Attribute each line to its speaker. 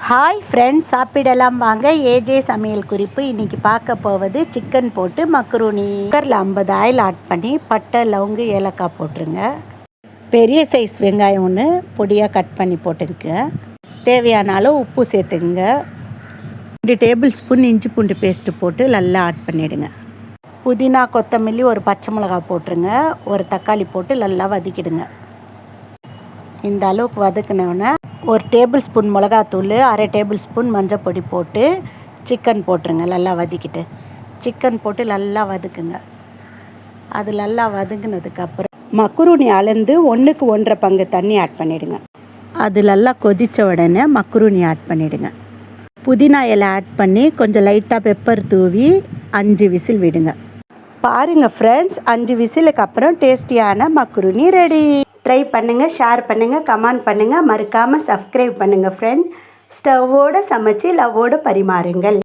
Speaker 1: Hi friends, சாப்பிடலாம் வாங்க. AJ சமையல் குறிப்பு. இன்றைக்கி பார்க்க போவது சிக்கன் போட்டு மக்ரூனி. குக்கரில் 50 ஆயில் ஆட் பண்ணி பட்டை, லவங்கு, ஏலக்காய் போட்டுருங்க. பெரிய சைஸ் வெங்காயம் ஒன்று பொடியாக கட் பண்ணி போட்டுருங்க. தேவையான அளவு உப்பு சேர்த்துங்க. 2 டேபிள் ஸ்பூன் இஞ்சி பூண்டு பேஸ்ட்டு போட்டு நல்லா ஆட் பண்ணிவிடுங்க. புதினா, கொத்தமல்லி, ஒரு பச்சை மிளகாய் போட்டுருங்க. ஒரு தக்காளி போட்டு நல்லா வதக்கிடுங்க. இந்த அளவுக்கு வதக்கினோன்னே ஒரு டேபிள் ஸ்பூன் மிளகாத்தூள், அரை டேபிள் ஸ்பூன் மஞ்சள் பொடி போட்டு சிக்கன் போட்டுருங்க. நல்லா வதக்கிட்டு சிக்கன் போட்டு நல்லா வதக்குங்க. அது நல்லா வதங்கினதுக்கப்புறம் மக்ரூனி அளந்து 1க்கு 1.5 பங்கு தண்ணி ஆட் பண்ணிவிடுங்க. அது நல்லா கொதித்த உடனே மக்ரூனி ஆட் பண்ணிவிடுங்க. புதினா இலை ஆட் பண்ணி கொஞ்சம் லைட்டாக பெப்பர் தூவி 5 விசில் விடுங்க. பாருங்கள் ஃப்ரெண்ட்ஸ், 5 விசிலுக்கு அப்புறம் டேஸ்டியான மக்ரூனி ரெடி. ட்ரை பண்ணுங்கள், ஷேர் பண்ணுங்கள், கமெண்ட் பண்ணுங்கள், மறக்காமல் சப்ஸ்கிரைப் பண்ணுங்கள் ஃப்ரெண்ட். ஸ்டவ்வோடு சமைச்சு லவ்வோடு பரிமாறுங்கள்.